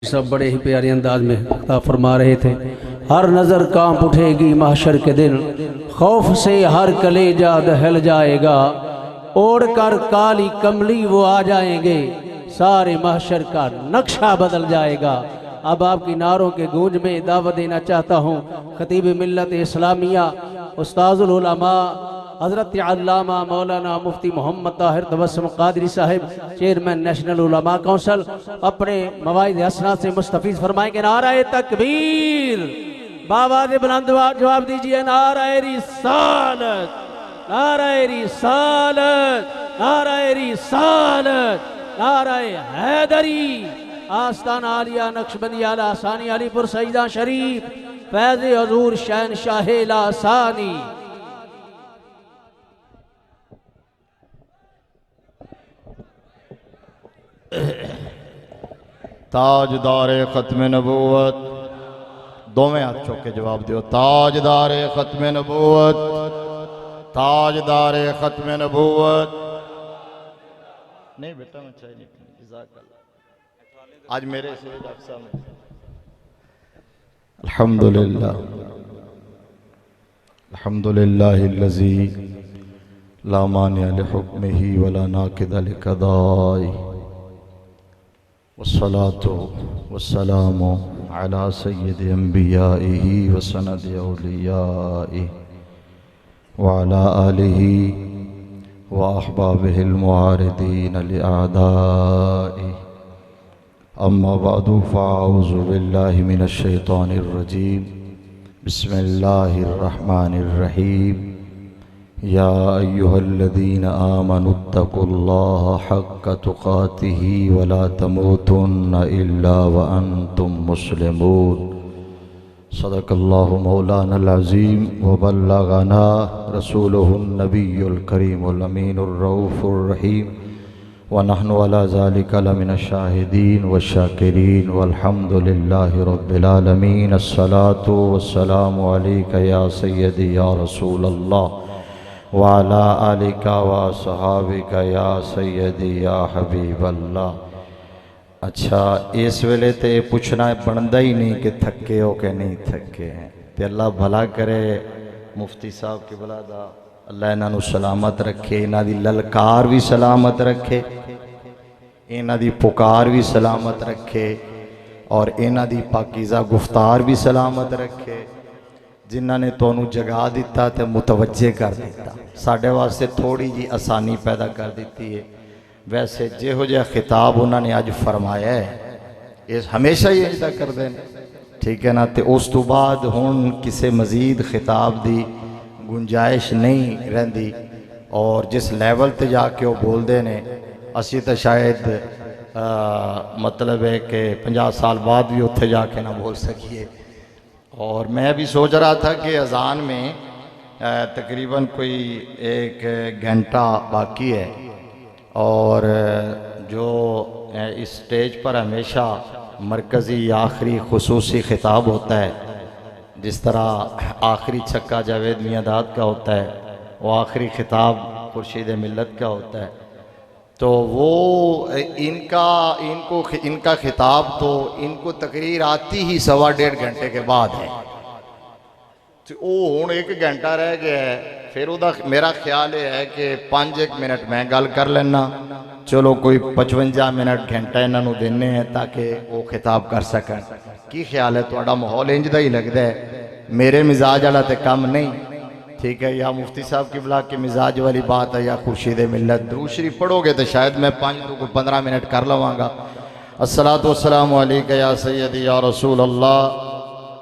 सब बड़े ही प्यारे अंदाज में अता फरमा रहे थे। हर नज़र कांप उठेगी महशर के दिन, खौफ से हर कलेजा दहल जाएगा, ओढ़ कर काली कमली वो आ जाएंगे, सारे महशर का नक्शा बदल जाएगा। अब आपकी नारों के गूंज में दावत देना चाहता हूँ खतीब मिल्लत इस्लामिया उस्ताजुल उलमा हज़रत अल्लामा मौलाना मुफ्ती मोहम्मद ताहिर तबस्सुम कादरी साहिब, चेयरमैन नेशनल उलमा काउंसिल, अपने मवाइद हसना से मुस्तफीज फरमाएंगे। नाराए तकबीर, बाबा से बुलंद जवाब दीजिए नाराए रिसालत, नाराए रिसालत, नाराए रिसालत, नाराए हैदरी। आस्ताना आलिया नक्शबंदी आला सानी अलीपुर सईदा शरीफ फैज़ हजूर शहनशाह लासानी। ताजदारे ख़त्म नबूवत, दोवें हाथ चौक के जवाब दियो। ताजदारे ख़त्म नबूवत, ताजदारे ख़त्म नबूवत। नहीं बेटा मैं चाहिए नहीं, आज मेरे से डॉक्टर साहब ने अल्हम्दुलिल्लाह अल्हम्दुलिल्लाहिल्लज़ी ला मानिअ लिहुक्मिही वला नाक़िद लिक़ज़ाइही वस्सलातु वस्सलामु अला सय्यिदि अंबियाइही व सनदि औलियाइही व अला आलिही व अहबाबिहिल मुआरिदीन लिअअदाइही। अम्मा बअदु फ़अऊज़ु बिल्लाहि मिनश शैतानिर रजीम। बिस्मिल्लाहिर रहमानिर रहीम। या अय्युहल्लज़ीना आमनुत्तक़ुल्लाहा हक़्क़ तुक़ातिही वला तमूतुन्ना इल्ला व अंतुम मुस्लिमून। सदक़ल्लाहु मौलानल अज़ीम व बल्लगना रसूलुहुन नबियुल करीमुल अमीनुर रऊफ़ुर रहीम व नहनु अला ज़ालिका लमिनश शाहिदीन व शाकिरीन वल्हम्दुलिल्लाहि रब्बिल आलमीन। अस्सलातु वस्सलामु अलैका या सय्यदी या रसूलल्लाह वाला आलिका व सहाबिका या सय्यदी या हबीबल्लाह। अच्छा, इस वेले तो यह पूछना बनता ही नहीं कि थके हो कि नहीं थके हैं। तो अल्लाह भला करे मुफ्ती साहब की भला दा अल्लाह इन्हों सलामत रखे, इन्हों की ललकार भी सलामत रखे, इन्हों की पुकार भी सलामत रखे और इन्हों की पाकीज़ा गुफ्तार भी सलामत रखे। जिन्होंने तुहानू जगा दिता तो मुतवज्जे कर दिता, साढ़े वास्ते थोड़ी जी आसानी पैदा कर दी है। वैसे जिहो जिहा खिताब उन्होंने अज फरमाया है ये हमेशा ही इदा करते हैं, ठीक है ना। तो उस तो बाद हुण किसी मजीद खिताब की गुंजाइश नहीं रही और जिस लैवल पर जाके वो बोलते हैं असी तो शायद मतलब है कि 50 साल बाद भी उत्थे जाके ना बोल सकिए। और मैं भी सोच रहा था कि अज़ान में तकरीबन कोई 1 घंटा बाकी है और जो इस स्टेज पर हमेशा मरकज़ी आखिरी खुसूसी खिताब होता है, जिस तरह आखिरी छक्का जावेद मियां दाद का होता है, वो आखिरी खिताब खुर्शीद मिल्लत का होता है। तो वो इनका खिताब तो इनको तकरीर आती ही 1.25 घंटे के बाद है। तो वो हुण 1 घंटा रह गया है, फिर उदा मेरा ख्याल ये है कि 5-1 मिनट मैं गल कर लेना, चलो कोई 55 मिनट घंटा इन्हों देने हैं ताकि वो खिताब कर सकन। की ख्याल है तुहाडा? माहौल इंज दा ही लगता है, मेरे मिजाज वाला तो कम नहीं, ठीक है। या मुफ्ती साहब की बुला के मिजाज वाली बात है या खुर्शीद मिल्लत। दुरूद शरीफ पढ़ोगे तो शायद मैं 5-15 मिनट कर लवांगा। अस्सलातु वस्सलामु अलैका या सय्यदी या रसूल अल्लाह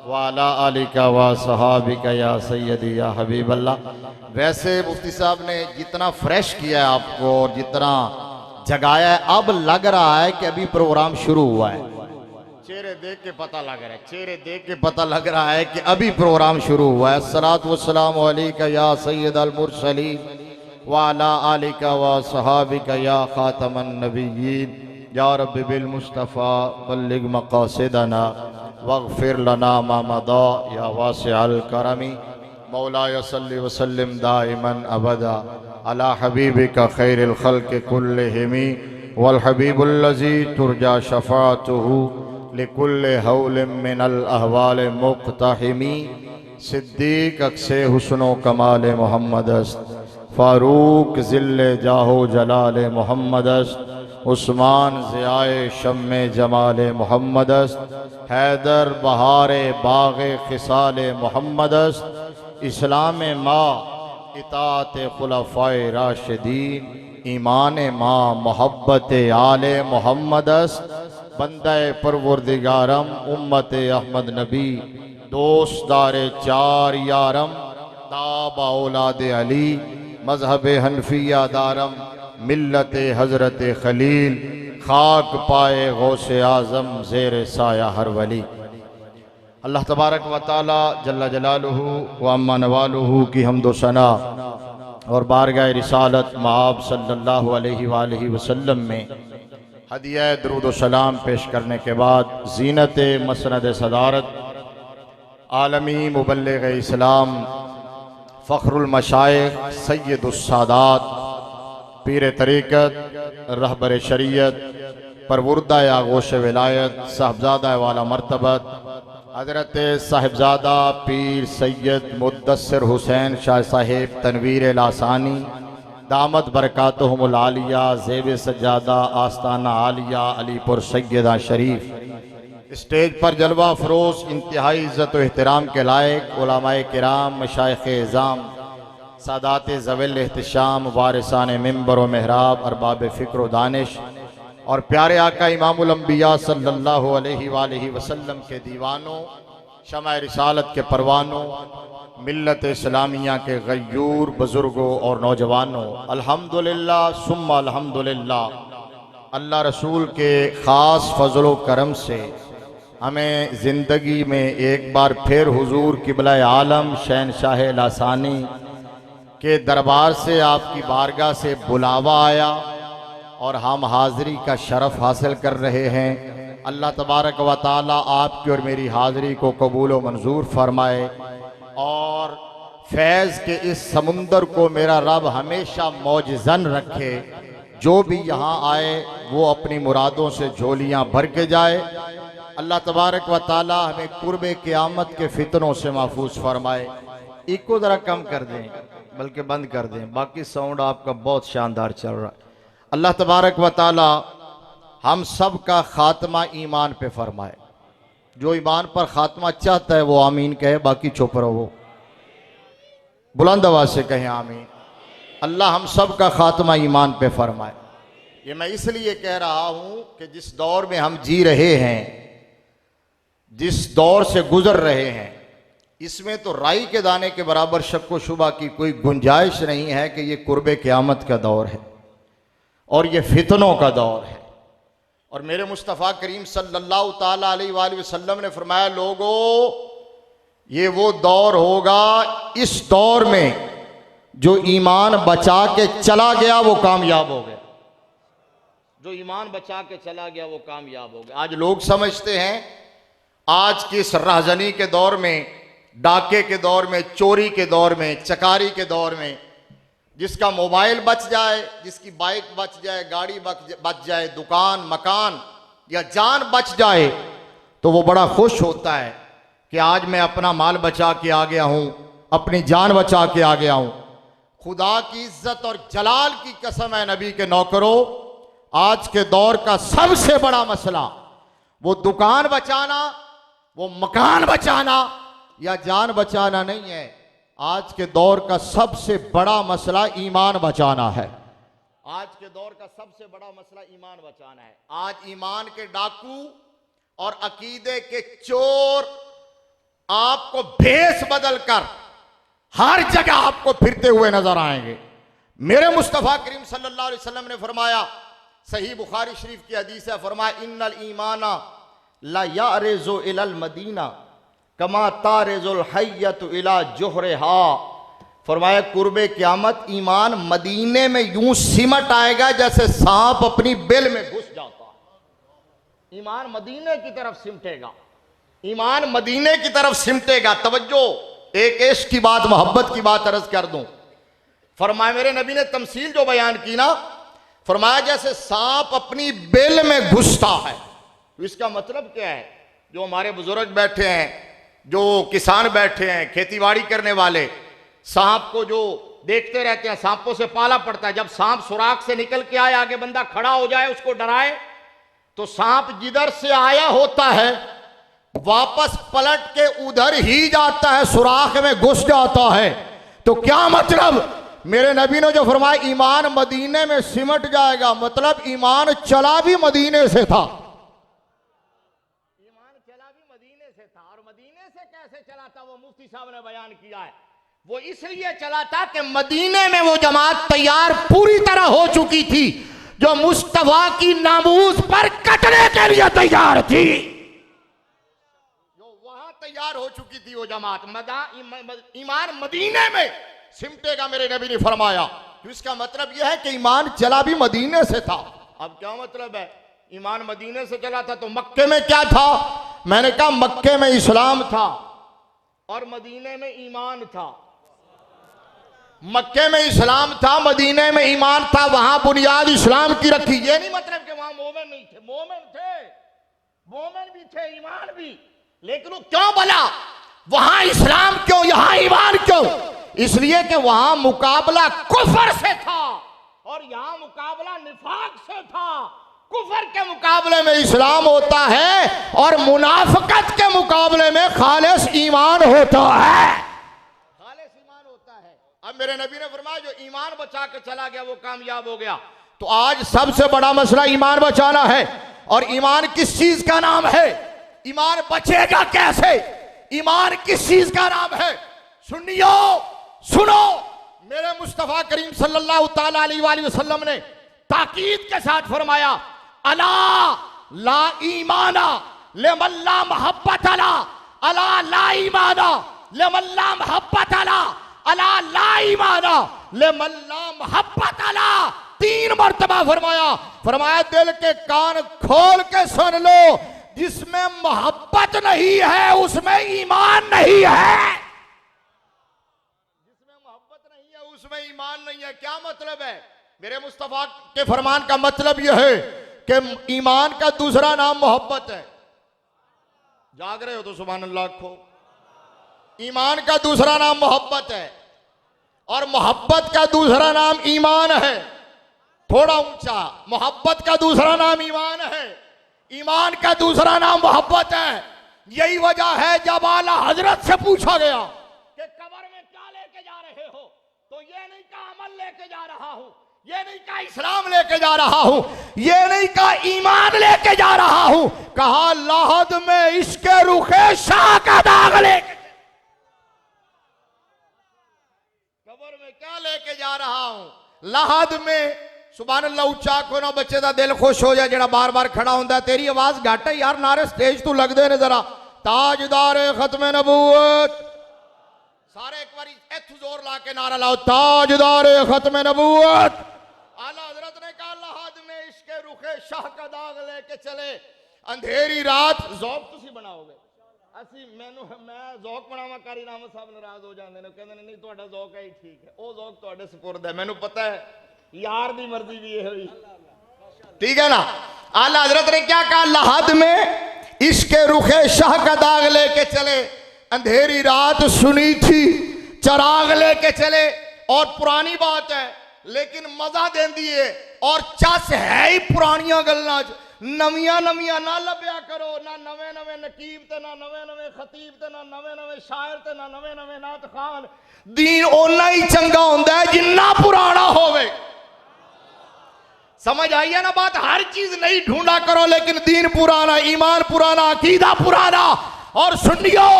वाला आलिका व सहाबिका या सय्यदी या हबीब अल्लाह। वैसे मुफ्ती साहब ने जितना फ्रेश किया है आपको और जितना जगाया है, अब लग रहा है कि अभी प्रोग्राम शुरू हुआ है। चेहरे देख के पता लग रहा है, चेहरे देख के पता लग रहा है कि अभी प्रोग्राम शुरू हुआ है। अस्सलातु वस्सलामु अलैका या सय्यदल मुरसलीन व अला आलिका व सहाबिका या खातमन नबिय्यीन। या रब्बि बिल मुस्तफ़ा बल्लिग मक़ासिदना वग़फ़िर लना मा मदा या वासिअल करमी। मौलाय सल्लि व सल्लिम दाइमन अबदा अला हबीबिका खैरिल खल्क़ि कुल्लिहिम वल हबीबुल्लज़ी तुरजा शफ़ाअतुहु लिकुल्ल हौल मिनल अहवाल मुक़्तहिमी, सिद्दीक अक्से हुस्नो कमाल मोहम्मद अस्त, फ़ारूक ज़िल्ले जाहो जलाल मोहम्मद अस्त, उस्मान ज़ियाए शम्मे जमाल मोहम्मद अस्त, हैदर बहारे बाग़े ख़िसाल मोहम्मद अस्त, इस्लाम माँ इताअत खुलफ़ाए राशिदीन, ईमान माँ मोहब्बत आले मोहम्मद अस्त, बंदे परवरदिगारम उम्मत अहमद नबी, दोस्तदारे चार यारम, ताबा औलाद अली, मजहब हनफिया दारम, मिल्लत हज़रत खलील, खाक पाए गौसे आज़म ज़ेर साया हर वली। अल्लाह तबारक व तआला जल्ला जलालुहु व अम्मा नवालुहु की हम्दो सना और बारगाह रिसालत मआब सल्लल्लाहु अलैहि वालैहि वसल्लम में हदिया दरूद व सलाम पेश करने के बाद ज़ीनत मसनद सदारत आलमी मुबल्लिग़ इस्लाम फ़ख्रुल मशाइख़ सय्यदुस सादात पीर तरीक़त रहबर शरीयत परवुर्दा आगोश विलायत साहबजादा वाला मरतबत हज़रत साहिबजादा पीर सैयद मुद्दस्सिर हुसैन शाह साहिब तनवीर लासानी दामत बरकातुहुमुल आलिया ज़ेब सज्जादा आस्ताना आलिया अलीपुर सैयदा शरीफ स्टेज पर जलवा फरोश इंतहाई इज़्ज़त व एहतराम के लायक उलमाए किराम मशाइख़ इज़ाम सादात ज़विल एहतिशाम वारिसान मिंबर व मेहराब अरबाब फ़िक्र व दानिश और प्यारे आका इमामुल अंबिया सल्लल्लाहु अलैहि वसल्लम के दीवानों, शमाए रिसालत के परवानों, मिल्लत इस्लामिया के गयूर बुजुर्गों और नौजवानों, अल्हम्दुलिल्लाह सुम्मा अल्हम्दुलिल्लाह। अल्लाह रसूल के ख़ास फ़ज़ल व करम से हमें ज़िंदगी में एक बार फिर हुजूर क़िबला आलम शहनशाह लासानी के दरबार से आपकी बारगाह से बुलावा आया और हम हाज़िरी का शरफ़ हासिल कर रहे हैं। अल्लाह तबारक व तआला आपकी और मेरी हाज़िरी को कबूल व मंजूर फरमाए और फैज़ के इस समुंदर को मेरा रब हमेशा मौजज़न रखे। जो भी यहाँ आए वो अपनी मुरादों से झोलियाँ भर के जाए। अल्लाह तबारक व तआला हमें कुर्बे क़यामत के फितनों से महफूज फरमाए। इको ज़रा कम कर दें, बल्कि बंद कर दें, बाकी साउंड आपका बहुत शानदार चल रहा है। अल्लाह तबारक व तआला हम सब का खात्मा ईमान पे फरमाए। जो ईमान पर खात्मा चाहता है वो आमीन कहे, बाकी चुप रहो, बुलंद आवाज से कहें आमीन। अल्लाह हम सब का खात्मा ईमान पे फरमाए। ये मैं इसलिए कह रहा हूं कि जिस दौर में हम जी रहे हैं, जिस दौर से गुजर रहे हैं, इसमें तो राई के दाने के बराबर शक व शुबा की कोई गुंजाइश नहीं है कि ये कुर्बे क़यामत का दौर है और ये फितनों का दौर है। और मेरे मुस्तफ़ा करीम सल्लल्लाहु ताला अलैहि वसल्लम ने फरमाया, लोगों ये वो दौर होगा, इस दौर में जो ईमान बचा के चला गया वो कामयाब हो गया। जो ईमान बचा के चला गया वो कामयाब हो गया। आज लोग समझते हैं आज की इस राहजनी के दौर में, डाके के दौर में, चोरी के दौर में, चकारी के दौर में, जिसका मोबाइल बच जाए, जिसकी बाइक बच जाए, गाड़ी बच जाए, दुकान मकान या जान बच जाए तो वो बड़ा खुश होता है कि आज मैं अपना माल बचा के आ गया हूं, अपनी जान बचा के आ गया हूं। खुदा की इज्जत और जलाल की कसम है नबी के नौकरों, आज के दौर का सबसे बड़ा मसला वो दुकान बचाना, वो मकान बचाना या जान बचाना नहीं है। आज के दौर का सबसे बड़ा मसला ईमान बचाना है। आज के दौर का सबसे बड़ा मसला ईमान बचाना है। आज ईमान के डाकू और अकीदे के चोर आपको भेष बदल कर हर जगह आपको फिरते हुए नजर आएंगे। मेरे मुस्तफ़ा करीम सल्लल्लाहु अलैहि वसल्लम ने फरमाया, सही बुखारी शरीफ की हदीस है, फरमाया इन्नल ईमाना ला यारिज़ु इलल मदीना कमा तारिज़ुल हय्यतु इला जुहरिहा। फरमाया कुर्बे क़यामत ईमान मदीने में यूं सिमट आएगा जैसे सांप अपनी बेल में घुस जाता है। ईमान मदीने की तरफ सिमटेगा, ईमान मदीने की तरफ सिमटेगा। तवज्जो, एक इश्क की बात, मोहब्बत की बात अर्ज कर दूं। फरमाया मेरे नबी ने तमसील जो बयान की ना, फरमाया जैसे सांप अपनी बेल में घुसता है, तो इसका मतलब क्या है? जो हमारे बुजुर्ग बैठे हैं, जो किसान बैठे हैं, खेतीबाड़ी करने वाले, सांप को जो देखते रहते हैं, सांपों से पाला पड़ता है। जब सांप सुराख से निकल के आए, आगे बंदा खड़ा हो जाए, उसको डराए, तो सांप जिधर से आया होता है वापस पलट के उधर ही जाता है, सुराख में घुस जाता है। तो क्या मतलब? मेरे नबी ने जो फरमाया ईमान मदीने में सिमट जाएगा, मतलब ईमान चला भी मदीने से था। ईमान चला भी मदीने से था। और मदीने से कैसे चला था वो मुफ्ती साहब ने बयान किया है। वो इसलिए चला था कि मदीने में वो जमात तैयार पूरी तरह हो चुकी थी जो मुस्तफा की नामूस पर कटने के लिए तैयार थी। जो वहां तैयार हो चुकी थी वो जमात, ईमान मदीने में सिमटेगा, मेरे नबी ने फरमाया। तो इसका मतलब यह है कि ईमान चला भी मदीने से था। अब क्या मतलब है? ईमान मदीने से चला था तो मक्के में क्या था? मैंने कहा मक्के में इस्लाम था और मदीने में ईमान था। मक्के में इस्लाम था, मदीने में ईमान था। वहां बुनियाद इस्लाम की रखी। ये नहीं मतलब कि वहां मोमिन नहीं थे, मोमिन थे, मोमिन भी थे, ईमान भी। लेकिन वो क्यों बोला वहां इस्लाम क्यों, यहां ईमान क्यों? इसलिए कि वहां मुकाबला कुफर से था और यहां मुकाबला निफाक से था। कुफर के मुकाबले में इस्लाम होता है और मुनाफिकत के मुकाबले में खालिस ईमान होता है। खालिस ईमान होता है। अब मेरे नबी ने फरमाया जो ईमान बचा के चला गया वो कामयाब हो गया। तो आज सबसे बड़ा मसला ईमान बचाना है। और ईमान किस चीज का नाम है? ईमान बचेगा कैसे? ईमान किस चीज का नाम है? सुनियो, सुनो, मेरे मुस्तफा करीम सल्लल्लाहु ताला अलैहि वसल्लम ने ताकीद के साथ फरमाया, अला ला ईमाना लिमन ला मोहब्बत अला, अला ला ईमाना लिमन ला मोहब्बत अला, अला ला ईमाना लिमन ला मोहब्बत अला। 3 मर्तबा फरमाया। फरमाया दिल के कान खोल के सुन लो, जिसमें मोहब्बत नहीं है उसमें ईमान नहीं है। जिसमें मोहब्बत नहीं है उसमें ईमान नहीं है। क्या मतलब है? मेरे मुस्तफा के फरमान का मतलब यह है कि ईमान का दूसरा नाम मोहब्बत है। जाग रहे हो तो सुभान अल्लाह को। ईमान का दूसरा नाम मोहब्बत है और मोहब्बत का दूसरा नाम ईमान है। थोड़ा ऊंचा, मोहब्बत का दूसरा नाम ईमान है, ईमान का दूसरा नाम मोहब्बत है। यही वजह है जब आला हजरत से पूछा गया कि कब्र में क्या लेके जा रहे हो, तो ये नहीं कहा अमल लेके जा रहा हूं, ये नहीं कहा इस्लाम लेके जा रहा हूं, ये नहीं कहा ईमान लेके जा रहा हूं, कहा लाहद में इसके रुखे शाह का दाग लेके। कब्र में क्या लेके जा रहा हूं? लाहद में। सुभान अल्लाह, उच्चा को ना बच्चे दा दिल खुश हो जाए जेड़ा बार बार खड़ा होंदा। तेरी आवाज घट है यार, नारे स्टेज तू लगदे ने जरा। ताजदार खत्म नबूवत, सारे एक बारी इत्थु जोर ला के नारा लाओ, ताजदार खत्म नबूवत। आला हजरत ने कहा लाहद में इसके रुखे शाह का दाग लेके चले। अंधेरी रात ज़ौक तुसी बनाओगे, ਅਸੀਂ मैं ज़ौक बनावा, कारी रामत साहब नाराज हो जाते हैं, कहते नहीं ਤੁਹਾਡਾ ज़ौक है ही ठीक है, वो ज़ौक ਤੁਹਾਡੇ ਸਪੁਰਦ है। मैनू पता है यार दी मर्जी भी ये हुई, ठीक है ना। आला हजरत ने क्या कहा? लाहद में इसके रुखे शाह का दाग लेके चले। अंधेरी रात सुनी थी, चराग लेके चले। और पुरानी बात है लेकिन मजा देंदी है और चस है ही पुरानियां गल्लां च। नवियां नवियां ना लभ्या करो, ना नवे नवे नकीब ते ना नवे नवे खतीब ते ना नवे नवे शायर ते ना नवे नवे नात खान। दीन ओना ही चंगा हुंदा है जिन्ना पुराना होवे। समझ आई है ना बात? हर चीज नहीं ढूंढा करो, लेकिन दीन पुराना, ईमान पुराना, अकीदा पुराना। और सुनियो,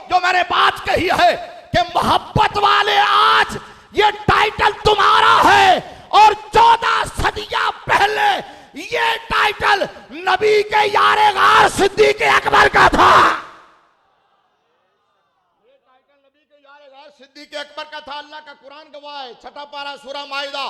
जो मैंने बात कही है कि मोहब्बत वाले, आज ये टाइटल तुम्हारा है और 14 सदियां पहले ये टाइटल नबी के यारे गार सिद्दीक अकबर का था। ये टाइटल नबी के यारे गार सिद्दीक अकबर का था। अल्लाह का कुरान गवाह है, 6 पारा सूरह माइदा।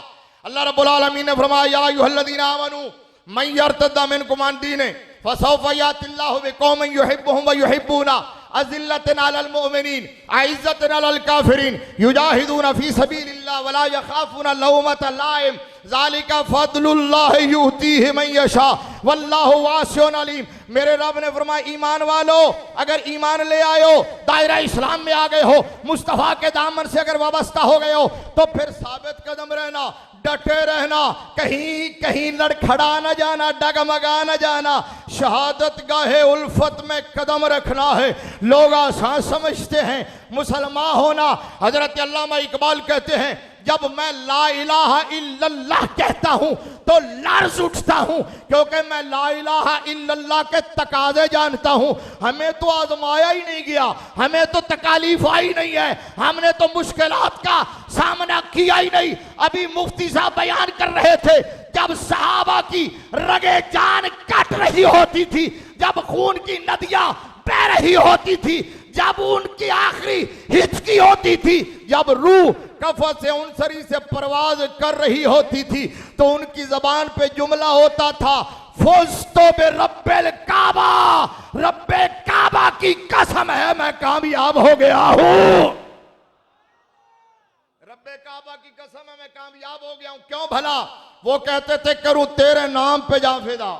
अल्लाह रब्बुल आलमीन ने फरमाया, या अय्युहल्लज़ीना आमनू मन यर्तद्दा मिनकुम अन दीनिही फसौफा यातिल्लाहु बिकौमिन युहिब्बुहुम व युहिब्बूना अज़िल्लतिन अलल मुमिनीन अइज़्ज़तिन अलल काफिरीन युजाहिदूना फी सबीलिल्लाह वला यखाफूना लौमता लाइम ज़ालिका फ़ज़लुल्लाहि युतीहि मन यशा वल्लाहु वासिउन अलीम। मेरे रब ने फरमाया ईमान वालो, अगर ईमान ले आयो, दायरा इस्लाम में आ गए हो, मुस्तफ़ा के दामन से अगर वाबस्ता हो गए हो, तो फिर साबित कदम रहना, डटे रहना, कहीं कहीं लड़खड़ा न जाना, डगमगा न जाना, शहादत गाहे उल्फत में कदम रखना है। लोग आसान समझते हैं मुसलमान होना। हजरत अल्लामा इकबाल कहते हैं, जब मैं ला इलाहा इल्लल्लाह कहता हूं तो लर्ज उठता हूं, क्योंकि मैं ला इलाहा इल्लल्लाह के तकाजे जानता हूं। हमें तो आजमाया ही नहीं गया, हमें तो तकालीफ आई नहीं है, हमने तो मुश्किलात का सामना किया ही नहीं। अभी मुफ्ती साहब बयान कर रहे थे, जब सहाबा की रगे जान कट रही होती थी, जब खून की नदियां बह रही होती थी, जब उनकी आखिरी हिचकी होती थी, जब रूह कफन से उनसरी से परवाज कर रही होती थी, तो उनकी जबान पे जुमला होता था, फुज़्तु बिरब्बिल काबा, रब्बे काबा की कसम है मैं कामयाब हो गया हूं। रब्बे काबा की कसम है मैं कामयाब हो गया हूं। क्यों भला? वो कहते थे करूं तेरे नाम पे जा फिदा।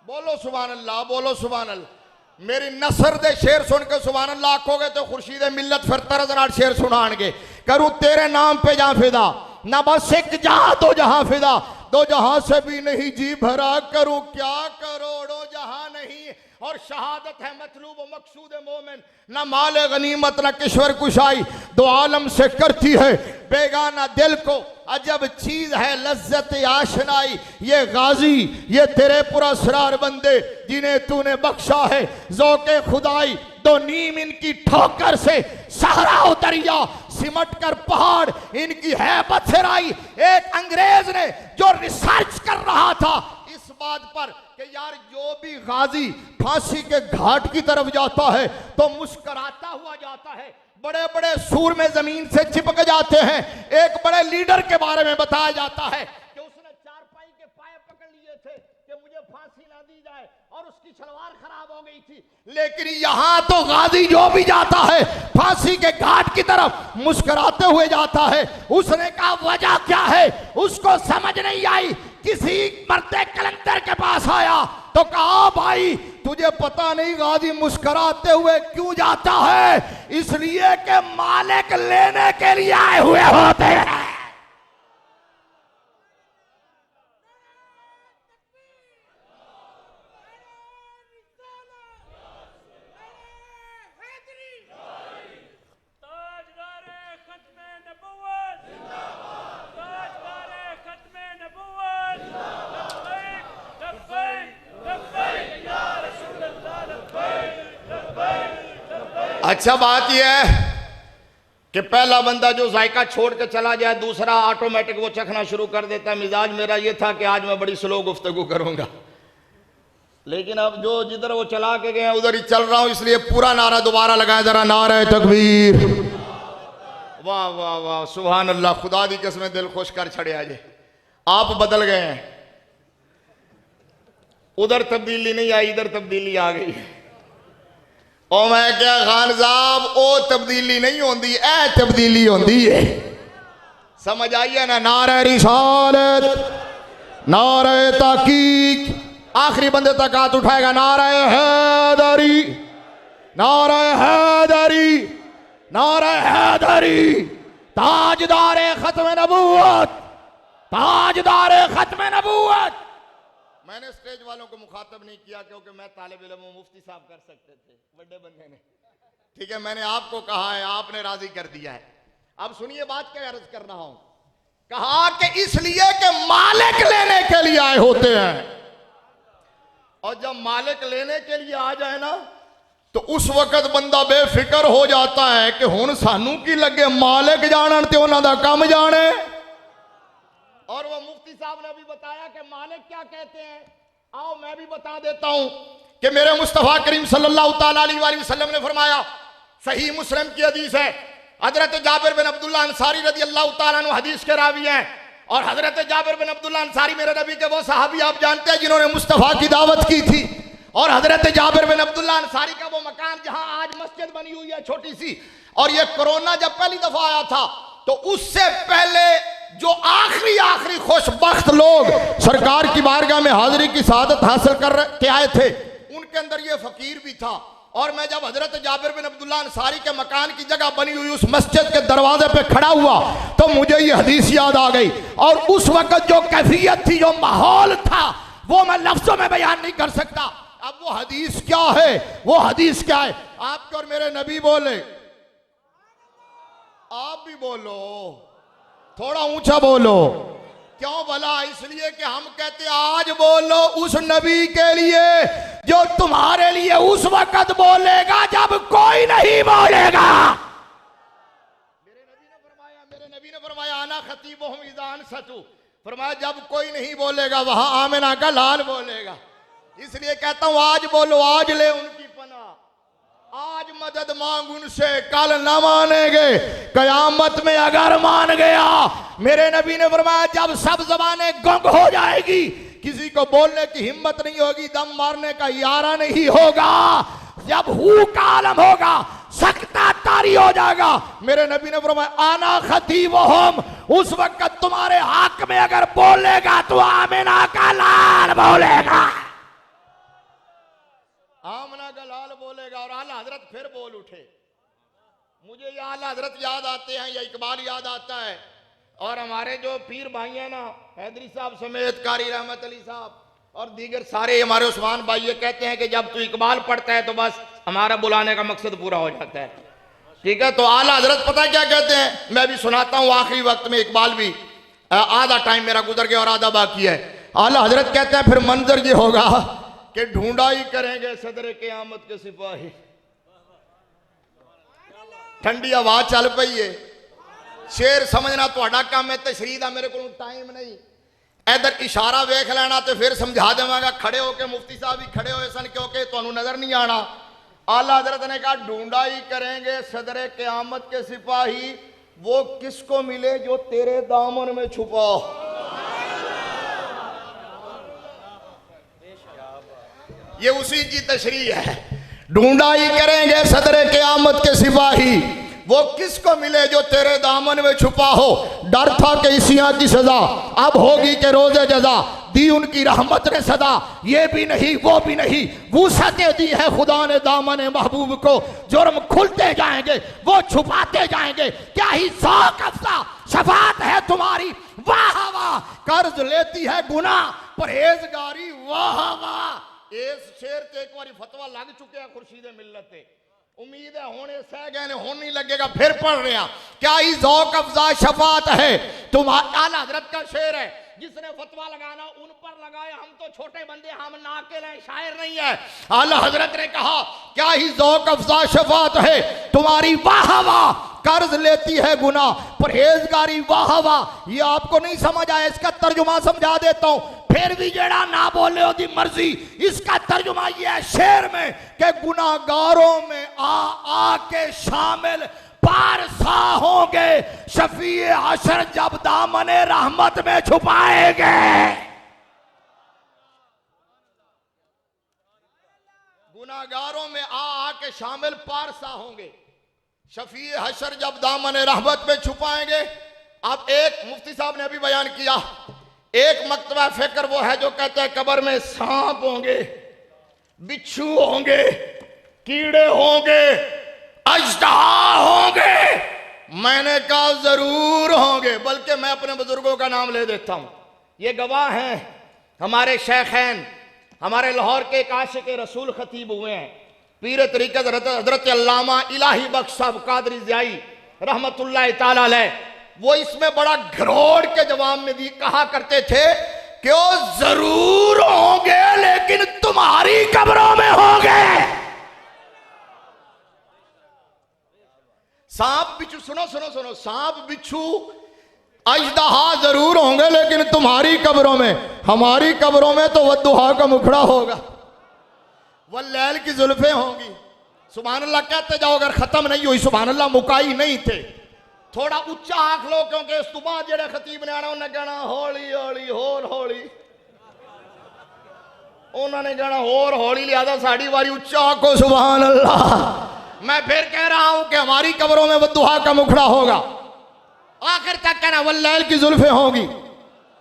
बोलो सुभान अल्लाह, बोलो सुभान अल्लाह। मेरी नसर दे शेर सुन के सुभान अल्लाह आखोगे तो खुर्शीद मिल्लत फिर तरह शेर सुनाएंगे। करूं तेरे नाम पे जा फिदा, ना बस एक जहां दो जहां फिदा, दो जहां से भी नहीं जी भरा, करूं क्या करोड़ों जहां नहीं। और शहादत है मतलूब मकसूद मोमिन, ना माल गनीमत ना किश्वर कुशाई, दो आलम से करती है बेगाना दिल को अजब चीज है लज्जत आशनाई। ये गाजी ये तेरे पुरस्रार बंदे जिन्हें तूने बख्शा है ज़ौक़े खुदाई, दो नीम इनकी ठोकर से सहरा दरिया, सिमट कर पहाड़ इनकी हैबत से राई। एक अंग्रेज ने जो रिसर्च कर रहा था इस बात पर कि यार जो भी गाजी फांसी के घाट की तरफ जाता है तो मुस्कुराता हुआ जाता है, बड़े बड़े सूर में जमीन से चिपक जाते हैं। एक बड़े लीडर के बारे में बताया जाता है कि उसने चारपाई के पाए पकड़ लिए थे कि मुझे फांसी ना दी जाए, और उसकी सलवार खराब हो गई थी। लेकिन यहां तो गाजी जो भी जाता है फांसी के घाट की तरफ मुस्कुराते हुए जाता है। उसने कहा वजह क्या है, उसको समझ नहीं आई। किसी मर्दे कलंदर के पास आया तो कहा भाई तुझे पता नहीं गाजी मुस्कुराते हुए क्यों जाता है? इसलिए कि मालिक लेने के लिए आए हुए होते हैं। अच्छा बात यह है कि पहला बंदा जो जायका छोड़ के चला जाए, दूसरा ऑटोमेटिक वो चखना शुरू कर देता है। मिजाज मेरा ये था कि आज मैं बड़ी स्लो गुफ्तगू करूंगा, लेकिन अब जो जिधर वो चला के गए उधर ही चल रहा हूं, इसलिए पूरा नारा दोबारा लगाया जरा, नारा तकबीर। वाह वाह वाह सुभान अल्लाह, खुदा दी कसम दिल खुश कर छड़े आज। आप बदल गए हैं, उधर तब्दीली नहीं आई, इधर तब्दीली आ गई। और मैं क्या खान साहब, ओ तब्दीली नहीं होती, ए तब्दीली होती है। समझ आइए ना? नारे रिसालत, नारे ताकीक। आखिरी बंदे तक हाथ उठाएगा, नारे हैदरी, नारे हैदरी, नारे हैदरी। ताजदारे खत्म नबूवत, ताजदारे खत्म नबूवत। मैंने स्टेज वालों को मुखातब नहीं किया क्योंकि मैं तालिब इल्म हूं, मुफ्ती साहब कर सकते थे, बड़े बंदे ने। ठीक है, मैंने आपको कहा है, आपने राजी कर दिया है। अब सुनिए बात क्या अर्ज कर रहा हूं। कहा कि इसलिए कि मालिक लेने के लिए आए होते हैं, और जब मालिक लेने के लिए आ जाए ना तो उस वक्त बंदा बेफिक्र हो जाता है कि हुण सानू की लगे, मालिक जानन ते उन्हां दा काम जाने। और वो मुफ्ती साहब ने भी बताया कि मालिक क्या कहते हैं। आओ मैं भी बता देता हूं कि मेरे मुस्तफा करीम सल्लल्लाहु तआला अलैहि वसल्लम ने फरमाया, सही मुस्लिम की हदीस है, हजरत जाबिर बिन अब्दुल्लाह अंसारी रजी अल्लाह तआला अन्हु हदीस के रावी हैं। और हजरत जाबिर बिन अब्दुल्लाह अंसारी मेरे नबी के वो सहाबी आप जानते हैं जिन्होंने मुस्तफा की दावत की थी। और हजरत जाबिर बिन अब्दुल्लाह अंसारी का वो मकान जहां आज मस्जिद बनी हुई है छोटी सी, और ये कोरोना जब पहली दफा आया था तो उससे पहले जो आखिरी आखिरी खुशबख्त लोग सरकार की बारगाह में हाजिरी की शहादत हासिल के आए थे, उनके अंदर ये फकीर भी था। और मैं जब हजरत जाबिर बिन अब्दुल्लाह अंसारी के मकान की जगह बनी हुई उस मस्जिद के दरवाजे पे खड़ा हुआ तो मुझे ये हदीस याद आ गई। और उस वक्त जो कैफियत थी, जो माहौल था, वो मैं लफ्जों में बयान नहीं कर सकता। अब वो हदीस क्या है, वो हदीस क्या है? आपके और मेरे नबी बोले, आप भी बोलो, थोड़ा ऊंचा बोलो। क्यों भला? इसलिए कि हम कहते आज बोलो उस नबी के लिए जो तुम्हारे लिए उस वक्त बोलेगा जब कोई नहीं बोलेगा। मेरे नबी ने फरमाया आना खतीबुहुम इज़ा अनसतू, फरमाया जब कोई नहीं बोलेगा वहां आमिना का लाल बोलेगा। इसलिए कहता हूं आज बोलो, आज ले उनकी पनाह, आज मदद मांग उनसे, कल न मानेंगे, कयामत में अगर मान गया। मेरे नबी ने फरमाया जब सब जबानें गुंग हो जाएगी, किसी को बोलने की हिम्मत नहीं होगी, दम मारने का यारा नहीं होगा, जब हू का आलम होगा, सकता तारी हो जाएगा। मेरे नबी ने फरमाया आना खतीबुहुम, उस वक्त तुम्हारे हक में अगर बोलेगा तो आमिना का लाल बोलेगा, आमना का लाल बोलेगा। और आला हजरत फिर बोल उठे। मुझे ये आला हजरत याद आते हैं, या इकबाल याद आता है। और हमारे जो पीर भाई हैं ना, हैदरी साहब समेत, कारी रहमत अली साहब और दीगर सारे हमारे उस्मान भाई, ये कहते हैं कि जब तू इकबाल पढ़ता है तो बस हमारा बुलाने का मकसद पूरा हो जाता है। ठीक है, तो आला हजरत पता क्या कहते हैं, मैं भी सुनाता हूँ आखिरी वक्त में, इकबाल भी, आधा टाइम मेरा गुजर गया और आधा बाकी है। आला हजरत कहते हैं फिर मंजर ये होगा कि ढूंढा ही करेंगे सदर क़यामत के सिपाही। ठंडी हवा चल पई है, शेर समझना थोड़ा काम है, तशरीह दा मेरे को टाइम नहीं। इधर इशारा वेख लेना तो फिर समझा देवांगा। खड़े होके मुफ्ती साहब भी खड़े हुए सन क्योंकि तुहानू नजर नहीं आना। आला हजरत ने कहा ढूंढा ही करेंगे सदर क़यामत के सिपाही, वो किसको मिले जो तेरे दामन में छुपा। ये उसी की तशरीह है। ढूंढा ही करेंगे सदर क़यामत के सिपाही, वो किसको मिले जो तेरे दामन में छुपा हो। डर था कि इसियां की सजा अब होगी कि रोजे जजा, दी उनकी रहमत ने सदा, ये भी नहीं वो भी नहीं, वुसअतें दी है खुदा ने दामन महबूब को। जुर्म खुलते जाएंगे वो छुपाते जाएंगे, क्या ही शौक अफसा शफात है तुम्हारी, वाह वाह। कर्ज लेती है गुनाह परहेजगारी, वाह वाह। इस शेर ते एक बार फतवा लग चुके हैं खुर्शीद मिल्लत ते, उम्मीद है होने सह गए ने, होने नहीं लगेगा, फिर पढ़ रहे हैं। क्या ही ज़ौक़ अफ़ज़ा शफ़ात है तुम्हारा। आला हज़रत का शेर है, जिसने फतवा लगाना उन पर लगाए, हम तो छोटे बंदे, हम नाकिल हैं, शायर नहीं है। आला हज़रत ने कहा क्या ही ज़ौक़ अफ़ज़ा शफ़ात है तुम्हारी, वाह वाह। कर्ज लेती है गुनाह परहेजगारी, वाह वाह। ये आपको नहीं समझ आया, इसका तर्जुमा समझा देता हूं। फिर भी जेड़ा ना बोले ओदी मर्जी, इसका तर्जुमा ये है शेर में कि गुनाहगारों में आ के शामिल पारसा होंगे, शफीए हशर जब दामने रहमत में छुपाएंगे। गुनाहगारों में आ के शामिल पारसा होंगे, शफीए हशर जब दामने रहमत में छुपाएंगे। अब एक मुफ्ती साहब ने अभी बयान किया, एक मकतबा फिक्र वो है जो कहते हैं कब्र में सांप होंगे, बिच्छू होंगे, कीड़े होंगे, अजदहा होंगे। मैंने कहा जरूर होंगे, बल्कि मैं अपने बुजुर्गों का नाम ले देता हूं, ये गवाह हैं। हमारे शेखैन, हमारे लाहौर के एक आशिक रसूल खतीब हुए हैं, पीर तरीक़त हज़रत अल्लामा इलाही बख्श साहब कादरी ज़ियाई रहमतुल्लाह ताला अलैह। वो इसमें बड़ा घरोड़ के जवाब में भी कहा करते थे कि वो जरूर होंगे लेकिन तुम्हारी कब्रों में होंगे। सांप बिच्छू, सुनो सुनो सुनो, सांप बिच्छू अजदहा जरूर होंगे लेकिन तुम्हारी कब्रों में, हमारी कब्रों में तो वद्दुहा का मुखड़ा होगा, वल्लैल की जुल्फें होंगी। सुभान अल्लाह कहते जाओ, अगर खत्म नहीं हुई सुभान अल्लाह मुकाई नहीं थे। थोड़ा उच्चा आंख लो, क्योंकि इस तो बाद जेड़े खतीब ने आना उन्हें कहना हौली हौली होर हौली, उन्होंने कहना होर हौली, लिहाजा साड़ी वारी उच्चा आंखो सुभान अल्लाह। मैं फिर कह रहा हूं कि हमारी कब्रों में वद्दुहा का मुखड़ा होगा। आखिर तक कहना वल्लैल की जुल्फे होंगी,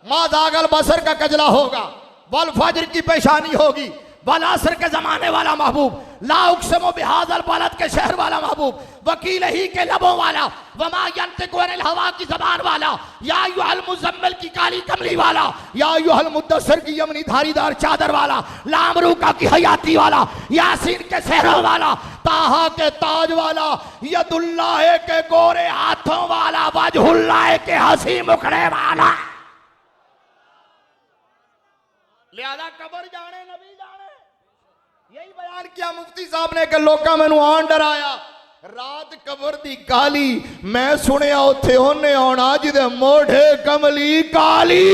मा दागल बसर का कजला होगा, वल फजर की पेशानी होगी, वल असर के जमाने वाला महबूब, ला उक़सिमु बिहाज़ल बलद के शहर वाला महबूब, वकील ही के लबों वाला, वमा यंतिक़ु अनिल हवा की जबान वाला, या अय्युहल मुज़म्मिल की काली कमली वाला, या अय्युहल मुद्दस्सिर की यमनी धारीदार चादर वाला, लामरूका की हयाती वाला, यासीन के सहरों वाला, ताहा के ताज वाला, यदुल्लाह के गोरे हाथों वाला, वजहुल्लाह के हंसी मुखड़े वाला। लिहाजा कब्र जाने नबी जाने, यही बयान किया मुफ्ती साहब ने कि लोका मैनू आन डराया, रात कब्र दी काली, मैं सुनिया उत्थे ओने आना जिदे मोढ़े कमली काली।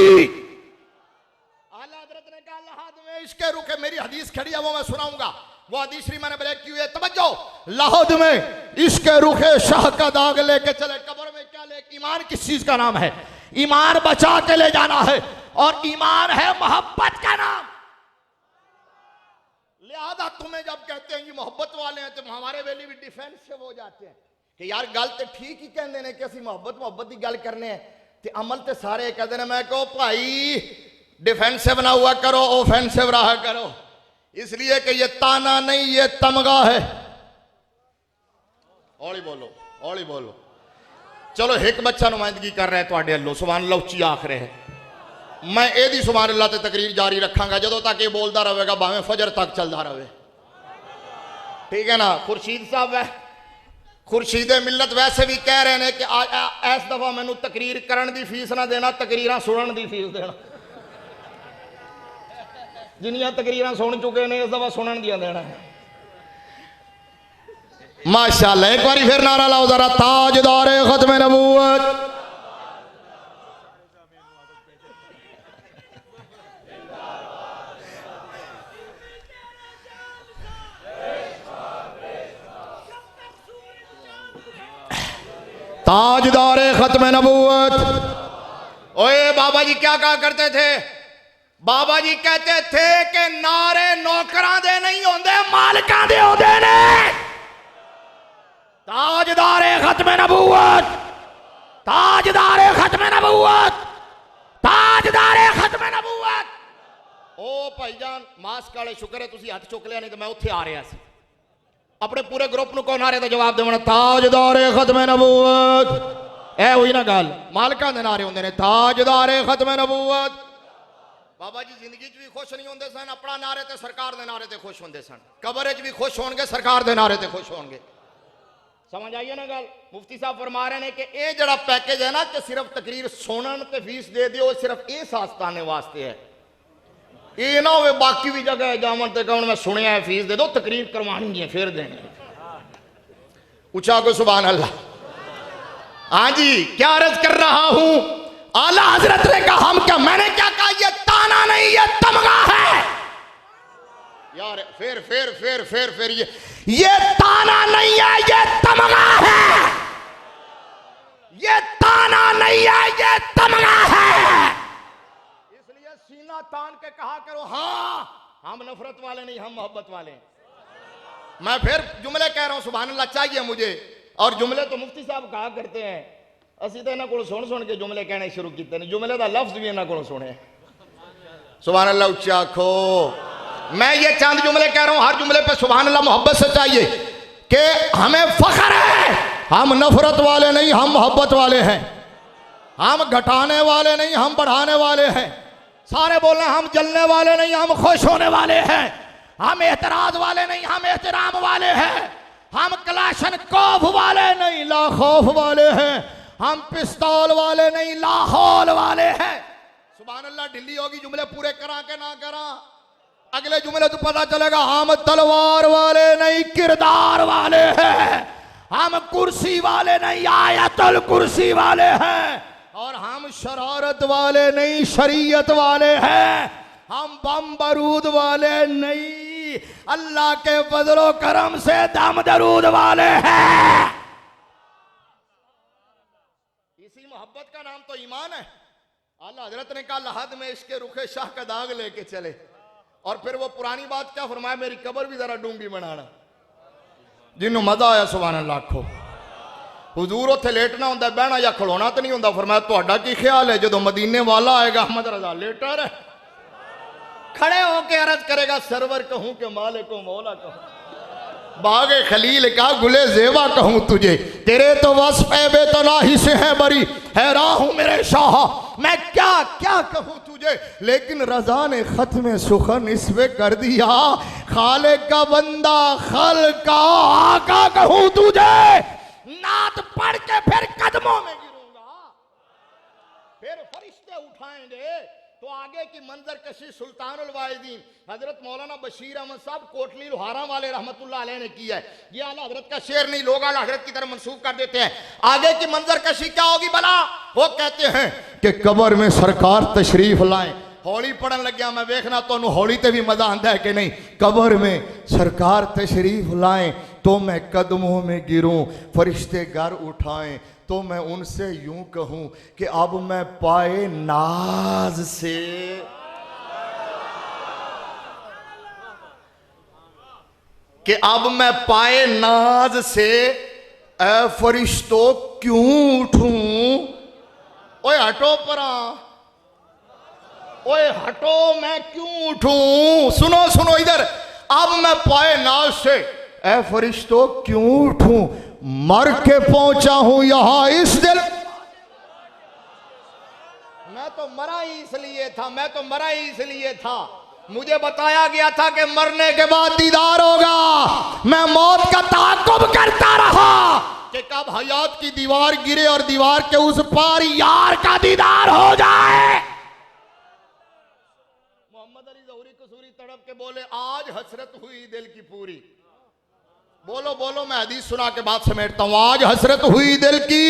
आला हज़रत ने कहा लहाद में इसके रुखे, मेरी हदीस खड़ी है वो मैं सुनाऊंगा, वो हदीस शरीफ मैंने ब्रेक की है, तवज्जो। लाहौद में इसके रुखे शाह का दाग लेके चले, कब्र में क्या ले, ईमान किस चीज का नाम है, ईमान बचा के ले जाना है, और ईमान है मोहब्बत का नाम। लिहाजा तुम्हें जब कहते हैं कि मोहब्बत वाले हैं तो हमारे वेले भी डिफेंसिव हो जाते हैं कि यार गल तो ठीक ही कहते हैं कि असं मोहब्बत की गल करने हैं, तो अमल तो सारे कहते हैं। मैं कहो भाई डिफेंसिव ना हुआ करो, ऑफेंसिव रहा करो, इसलिए कि ये ताना नहीं ये तमगा है। औली बोलो, औली बोलो। चलो एक बच्चा नुमाइंदगी कर रहा है तुहाडे अल्लों, सुभान अल्लाह उच्ची आख रहे हैं, मैं एदी सुभान अल्लाह ते तकरीर जारी रखांगा जदों तक ये बोलता रहेगा, भावें फजर तक चलता रहे, ठीक है ना। खुर्शीद साहब है, खुर्शीद मिलत वैसे भी कह रहे हैं कि इस दफा मैनू तकरीर करन दी फीस ना देना, तकरीरां सुनन दी फीस देना। जिन्नियां तकरीरां सुन चुके ने इस दफा सुनन दियां देना है। माशाअल्लाह, एक बार फिर नारा लाओ जरा, ताजदारे खत्म नबूवत। ताजदारे खत्म नबूवत। ओए बाबा जी क्या कहा करते थे, बाबा जी कहते थे कि नारे नौकरां दे नहीं होंदे, मालिकां दे होंदे ने। ताजदारे खत्म नबूवत, ताजदारे खत्म नबूवत, ताजदारे खत्म नबूवत। ओ भाईजान मास्क वाले शुक्र है तुसी हाथ चुक लिया, नहीं तो मैं उत्थे आ रहा सी। अपने पूरे ग्रुप को कौन नारे का जवाब देवना, ताजदारे खत्म नबूवत। ए हुई ना गल, मालिकां दे नारे होंदे ने, ताजदारे खत्म नबूवत। बाबा जी जिंदगी च भी खुश नहीं होंदे सन, अपना नारे ते सरकार दे नारे ते खुश होंदे सन, कब्र च भी खुश होणगे, सरकार दे नारे ते खुश होणगे। समझ आइए ना गल। मुफ्ती साहब फरमा रहे हैं कि ये जड़ा पैकेज है ना कि सिर्फ तकरीर सुनन ते फीस दे दियो, सिर्फ इस आस्ताने वास्ते है, ये ना हो बाकी भी जगह जावन ते कहूं मैं सुनिया है फीस दे दो, तकरीर करवानी है फिर देनी। उचा को सुभान अल्लाह। हाँ जी, क्या अर्ज कर रहा हूं, आला हजरत ने कहा हम क्या, मैंने क्या कहा, ये ताना नहीं ये तमगा है यार। फिर ये ताना नहीं है ये तमगा है, ये ताना नहीं है ये तमगा है। इसलिए सीना तान के कहा करो, हाँ हम नफरत वाले नहीं, हम मोहब्बत वाले हैं। मैं फिर जुमले कह रहा हूं, सुभान अल्लाह चाहिए मुझे, और जुमले तो मुफ्ती साहब कहा करते हैं, असी तो इन्हों को सुन के जुमले कहने शुरू किए ने, जुमले का लफ्ज भी इन्हों को सुने। सुभान अल्लाह उच्चा आखो। मैं ये चंद जुमले कह रहा हूं, हर जुमले पे सुभान अल्लाह मोहब्बत से चाहिए कि हमें फख्र है, हम नफरत वाले नहीं, हम मोहब्बत वाले हैं, हम घटाने वाले नहीं, हम बढ़ाने वाले हैं। सारे बोलना, हम जलने वाले नहीं, हम खुश होने वाले हैं, हम एतराज वाले नहीं, हम एहतराम वाले हैं, हम कलाशन खौफ वाले नहीं, ला खौफ वाले हैं, हम पिस्तौल वाले नहीं, लाहौल वाले हैं। सुभान अल्लाह। ढिल्ली होगी जुमले पूरे करा के ना करा, अगले जुमले तो पता चलेगा हम तलवार वाले नहीं, किरदार वाले हैं, हम कुर्सी वाले नहीं, आयतुल कुर्सी वाले हैं, और हम शरारत वाले नहीं, शरीयत वाले हैं, हम बम बारूद वाले नहीं, अल्लाह के फजलो करम से दम दरूद वाले हैं। इसी मोहब्बत का नाम तो ईमान है। आला हजरत ने कहा लहद में इसके रुखे शाह का दाग लेके चले, और फिर वो पुरानी बात क्या फरमाया, मेरी कब्र भी जरा डूंगी बनाना। जिन्हों मजा आया सुभान अल्लाह को। हुजूर उत्थे लेटना होंदा बहना या खड़ोना तो नहीं होंदा। फरमाया तुहाडा की ख्याल है जो मदीने वाला आएगा अहमद रजा लेटा रहे खड़े होके अर्ज करेगा सरवर कहूं कि मालिक को मौला कहूं बागे खलील का गुले जेवा कहूं तुझे तेरे तो वस्फ है बेतनाही से है बरी हैरान हूं मेरे शाह मैं क्या क्या कहूं तुझे। लेकिन रजा ने खत्म सुखन इसमें कर दिया खाले का बंदा खल का आका कहूं तुझे नात पढ़ के फिर कदमों में गिरूंगा फिर फरिश्ते उठाएंगे। तो आगे की मंजर कशी सुल्तानुल वाइदीन हजरत मौलाना बशीर अहमद साहब कोटली लोहारा वाले रहमतुल्लाह अलैह ने किया है। ये आला हजरत का शेर नहीं, लोग आला हजरत की तरफ मंसूब कर देते हैं। आगे की मंजर कशी क्या होगी भला? वो कहते हैं कि कब्र में सरकार तशरीफ लाएं। हौली पढ़न लग गया मैं देखना तो हौली ते भी मजा आंदा है कि नहीं। कब्र में सरकार तशरीफ लाएं तो मैं कदमों में गिरूं फरिश्ते घर उठाएं तो मैं उनसे यूं कहूं कि अब मैं पाए नाज से कि अब मैं पाए नाज से ए फरिश्तों क्यों उठूं। ओए हटो परा, ओए हटो मैं क्यों उठूं। सुनो सुनो इधर, अब मैं पाए नाज से ए फरिश्तों क्यों उठूं। मर के पहुंचा हूं यहां इस दिल मैं तो मरा ही इसलिए था, मैं तो मरा ही इसलिए था। मुझे बताया गया था कि मरने के बाद दीदार होगा। मैं मौत का ताक़ुब करता रहा कि कब हयात की दीवार गिरे और दीवार के उस पार यार का दीदार हो जाए। मोहम्मद अली ज़हूरी कसूरी तड़प के बोले आज हसरत हुई दिल की पूरी। बोलो बोलो, मैं हदीस सुना के बाद समेटता हूं। आज हसरत हुई दिल की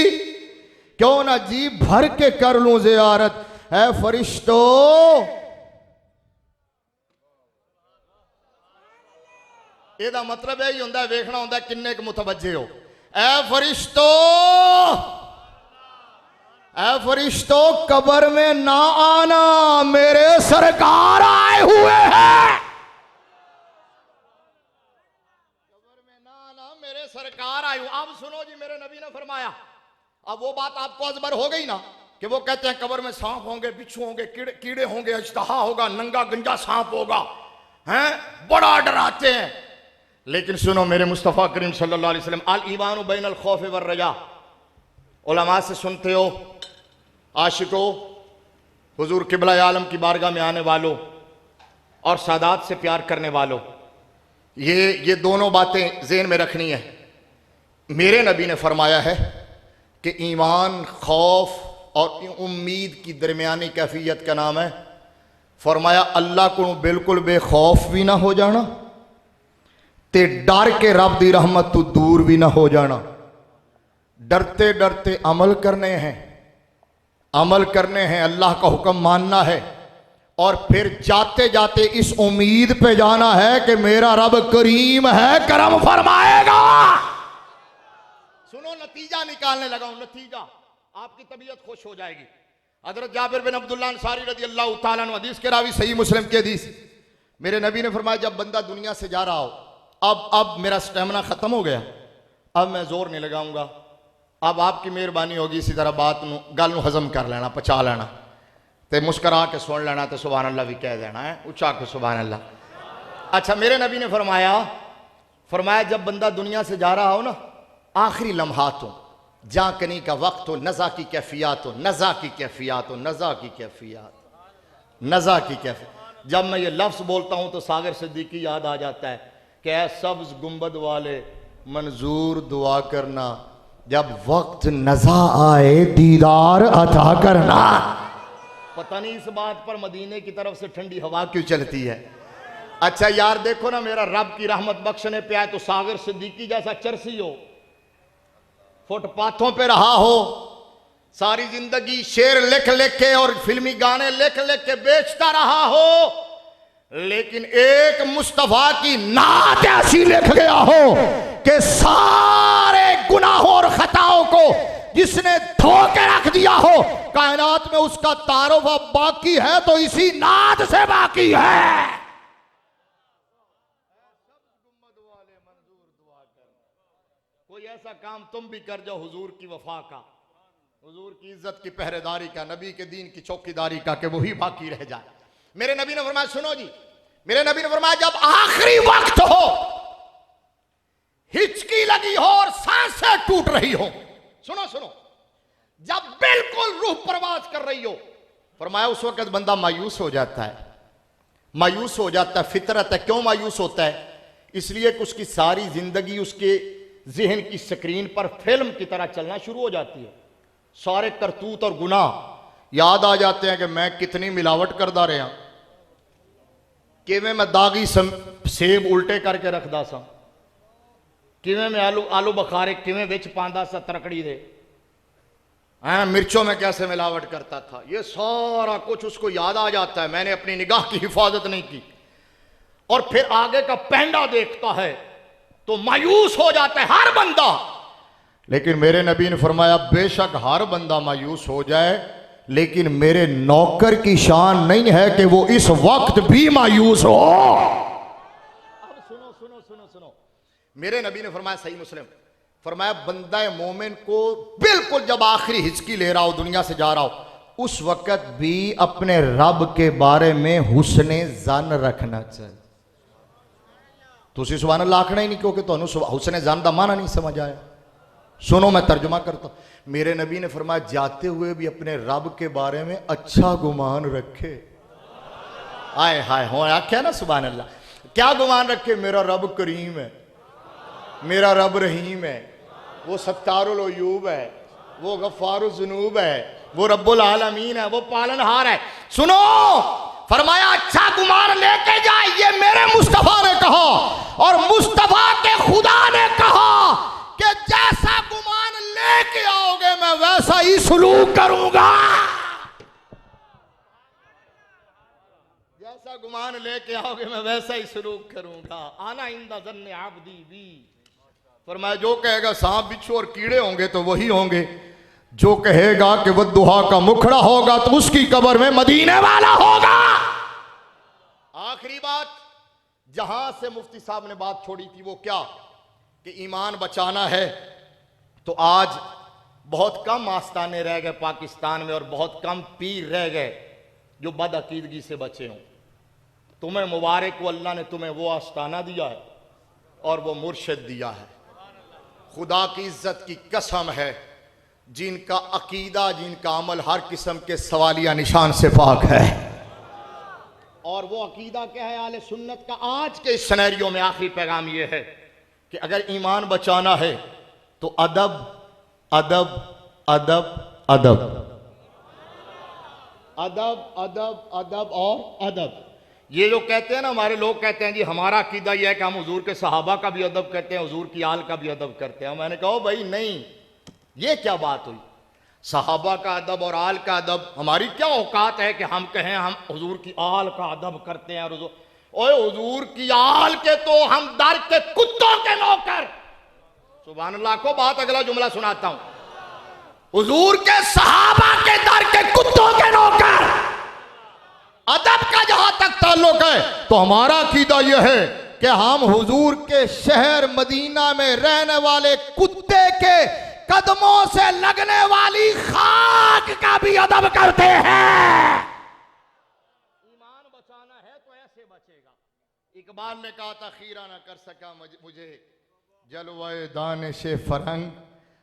क्यों ना जी भर के कर लूं ज़ियारत है फरिश्तों। एदा मतलब यही होंदा है, वेखना होंदा है किन्ने के मुतवज्जे हो। ए फरिश्तों कब्र में ना आना, मेरे सरकार आए हुए हैं। सरकार आयु। अब सुनो जी, मेरे नबी ने फरमाया, अब वो बात आपको अजबर हो गई ना कि वो कहते हैं कब्र में सांप होंगे, बिच्छू होंगे, कीड़े होंगे, अजतहा होगा, नंगा गंजा सांप होगा, हैं बड़ा डराते हैं। लेकिन सुनो मेरे मुस्तफ़ा करीम सल्लल्लाहु अलैहि वसल्लम, अल ईमान बैन अल खौफ वर रजा। उलमा से सुनते हो, आशिको, हुजूर किबला आलम की बारगाह में आने वालों और सादात से प्यार करने वालों, ये दोनों बातें ज़हन में रखनी है। मेरे नबी ने फरमाया है कि ईमान खौफ और उम्मीद की दरमियानी कैफियत का नाम है। फरमाया अल्लाह को बिल्कुल बेखौफ भी ना हो जाना ते डर के रब दी रहमत तो दूर भी ना हो जाना। डरते डरते अमल करने हैं, अमल करने हैं, अल्लाह का हुक्म मानना है और फिर जाते जाते इस उम्मीद पे जाना है कि मेरा रब करीम है, करम फरमाएगा। सुनो नतीजा निकालने लगा हूं, नतीजा आपकी तबीयत खुश हो जाएगी। हजरत जाबिर बिन अब्दुल्लाह अंसारी रज़ी अल्लाह तआला अन्हु, हदीस के रावी, सही मुस्लिम की हदीस, मेरे नबी ने फरमाया जब बंदा दुनिया से जा रहा हो, अब मेरा स्टेमिना खत्म हो गया, अब मैं जोर नहीं लगाऊंगा, अब आपकी मेहरबानी होगी इसी तरह बात गल हजम कर लेना, पचा लेना, तो मुस्करा के सुन लेना, तो सुभान अल्लाह भी कह देना है, उच्चा के सुभान अल्लाह। अच्छा, मेरे नबी ने फरमाया जब बंदा दुनिया से जा रहा हो ना, आखिरी लम्हात हो, जाकनी का वक्त हो, नज़ा की कैफियत हो, नज़ा की कैफियत हो, नज़ा की कैफियत, नज़ा की कैफियत। जब मैं ये लफ्ज़ बोलता हूँ तो सागर सिद्दीकी याद आ जाता है कि ऐ सब्ज़ गुंबद वाले मंजूर दुआ करना, जब वक्त नज़ा आए दीदार अता करना। पता नहीं इस बात पर मदीने की तरफ से ठंडी हवा क्यों चलती है। अच्छा यार देखो ना, मेरा रब की रहमत बख्शने पे आए तो सागर सिद्दीकी जैसा चरसी हो, फुटपाथों पे रहा हो, सारी जिंदगी शेर लिख लिख के और फिल्मी गाने लिख लिख के बेचता रहा हो, लेकिन एक मुस्तफा की नात ऐसी लिख गया हो कि सारे गुनाहों और खताओं को जिसने धो के रख दिया हो, कायनात में उसका तारुफ अब बाकी है तो इसी नात से बाकी है। कोई ऐसा काम तुम भी कर जाओ हुजूर की वफा का, हुजूर की इज्जत की पहरेदारी का, नबी के दीन की चौकीदारी का, कि वही बाकी रह जाए। मेरे नबी ने फरमाया, सुनो जी, मेरे नबी ने फरमाया जब आखिरी वक्त हो, हिचकी लगी हो और सांसें टूट रही हो, सुनो सुनो, जब बिल्कुल रूह परवाज कर रही हो, फरमाया उस वक्त बंदा मायूस हो जाता है, मायूस हो जाता है, फितरत है। क्यों मायूस होता है? इसलिए कि उसकी सारी जिंदगी उसके जहन की स्क्रीन पर फिल्म की तरह चलना शुरू हो जाती है। सारे करतूत और गुनाह याद आ जाते हैं कि मैं कितनी मिलावट करदा रहा, किवें मैं दागी सेब उल्टे करके रखदा सा, किवें मैं आलू बखारे किवें विच पांदा सा तरकड़ी दे, मिर्चों में कैसे मिलावट करता था। ये सारा कुछ उसको याद आ जाता है, मैंने अपनी निगाह की हिफाजत नहीं की। और फिर आगे का पैंडा देखता है तो मायूस हो जाता है हर बंदा। लेकिन मेरे नबी ने फरमाया बेशक हर बंदा मायूस हो जाए, लेकिन मेरे नौकर की शान नहीं है कि वो इस वक्त भी मायूस हो। अब सुनो सुनो सुनो सुनो, मेरे नबी ने फरमाया, सही मुस्लिम, फरमाया बंदा मोमिन को बिल्कुल जब आखिरी हिचकी ले रहा हो, दुनिया से जा रहा हो, उस वक्त भी अपने रब के बारे में हुस्ने ज़न रखना चाहिए। तुसी सुभान अल्लाह आखना ही नहीं, क्योंकि तुहानू हुस्ने ज़न दा माना नहीं समझ आया। सुनो मैं तर्जुमा करता। मेरे नबी ने फरमाया जाते हुए भी अपने रब के बारे में अच्छा गुमान रखे। आए हाय हो आख्या ना सुभान अल्लाह, क्या गुमान रखे? मेरा रब करीम है, मेरा रब रहीम है, वो सत्तारुल अयूब है, वो गफ्फारुल जुनूब है, वो रब्बुल आलमीन है, वो पालनहार है। सुनो, फरमाया अच्छा गुमान लेके जाए, ये मेरे मुस्तफा ने कहा, और मुस्तफा के खुदा ने कहा कि जैसा गुमान लेके आओगे मैं वैसा ही सलूक करूंगा। जैसा गुमान लेके आओगे मैं वैसा ही सलूक करूंगा। आना इंदा ज़न्ने आब्दी बी, फरमाया जो कहेगा सांप बिच्छू और कीड़े होंगे तो वही होंगे, जो कहेगा कि वह दुहा का मुखड़ा होगा तो उसकी कब्र में मदीने वाला होगा। आखिरी बात जहां से मुफ्ती साहब ने बात छोड़ी थी वो क्या, कि ईमान बचाना है, तो आज बहुत कम आस्ताने रह गए पाकिस्तान में, और बहुत कम पीर रह गए जो बदअकीदगी से बचे हों। तुम्हें मुबारक हो, अल्लाह ने तुम्हें वो आस्ताना दिया है और वो मुर्शिद दिया है। खुदा की इज्जत की कसम है, जिनका अकीदा, जिनका अमल हर किस्म के सवालिया निशान से पाक है। और वो अकीदा क्या है आले सुन्नत का? आज के इस सिनेरियो में आखिरी पैगाम ये है कि अगर ईमान बचाना है तो अदब अदब अदब अदब अदब अदब अदब और अदब। ये जो कहते हैं ना, हमारे लोग कहते हैं जी हमारा अकीदा यह है कि हम हुजूर के सहाबा का भी अदब करते हैं, हुजूर की आल का भी अदब करते हैं। मैंने कहा भाई नहीं, ये क्या बात हुई? सहाबा का अदब और आल का अदब, हमारी क्या औकात है कि हम कहें हम हुजूर की आल का अदब करते हैं? और हुजूर की आल के तो हम दर के कुत्तों के नौकर। सुभान अल्लाह को बात, अगला जुमला सुनाता हूं, हुजूर के सहाबा के दर के कुत्तों के नौकर। अदब का जहां तक ताल्लुक है तो हमारा अकीदा यह है कि हम हुजूर के शहर मदीना में रहने वाले कुत्ते के कदमों से लगने वाली खाक का भी अदब करते हैं। ईमान बचाना है तो ऐसे बचेगा। इकबाल ने कहा था खीरा ना कर सका मुझे जलवाए दानिशे फरंग,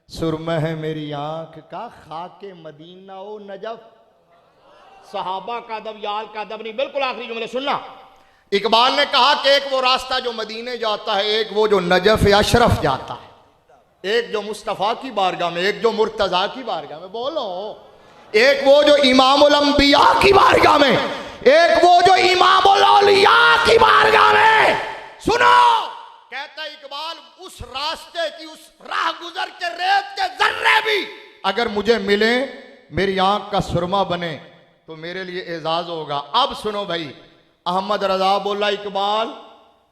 सुरमा है मेरी आंख का खाके मदीना ओ नजफ। सहाबा का अदब, याल का अदब नहीं। बिल्कुल आखिरी जुमले सुनना। इकबाल ने कहा कि एक वो रास्ता जो मदीने जाता है, एक वो जो नजफ या अशरफ जाता है, एक जो मुस्तफ़ा की बारगाह में, एक जो मुर्तज़ा की बारगाह में, बोलो, एक वो जो इमामुल अंबिया की बारगाह में, एक वो जो इमामुल औलिया की बारगाह में। सुनो, कहता इकबाल, उस रास्ते की, उस राह गुजर के रेत के जर्रे भी अगर मुझे मिले, मेरी आंख का सुरमा बने, तो मेरे लिए एजाज होगा। अब सुनो भाई, अहमद रजा बोला इकबाल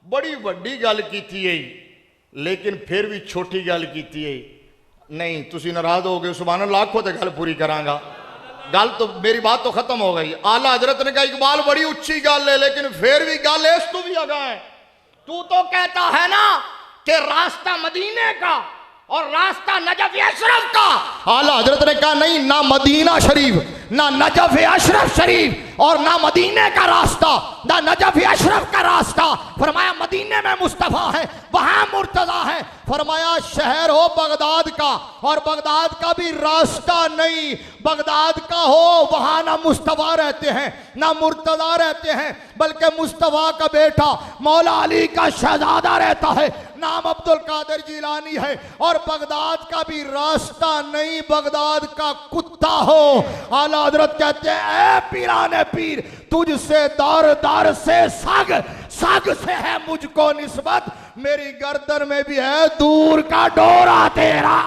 बड़ी वड्डी गल की थी, लेकिन फिर भी छोटी गल की थी। नहीं तुसी नाराज हो गए, सुभान अल्लाह को तो गल पूरी करांगा। गल तो मेरी बात तो खत्म हो गई। आला हजरत ने कहा इकबाल बड़ी ऊंची गल है, लेकिन फिर भी गल है तू भी आगा है। तू तो कहता है ना कि रास्ता मदीने का और रास्ता नजफ अशरफ का। आला हजरत ने कहा नहीं, ना मदीना शरीफ, ना नजफ अशरफ शरीफ और ना मदीने का रास्ता, ना नजफ अशरफ का रास्ता। फरमाया मदीने में मुस्तफ़ा है, वहां मुर्तज़ा है। फरमाया शहर हो बगदाद का और बगदाद का भी रास्ता नहीं, बगदाद का हो वहां ना मुस्तफ़ा रहते हैं ना मुर्तज़ा रहते हैं, बल्कि मुस्तफ़ा का बेटा मौला अली का शहजादा रहता है, नाम अब्दुल कादिर जिलानी है। और बगदाद का भी रास्ता नहीं, बगदाद का कुत्ता हो। आला हजरत कहते हैं ए पीराने पीर, तुझसे दर दर से सग, सग से है मुझको निस्बत, मेरी गर्दन में भी है दूर का डोरा तेरा।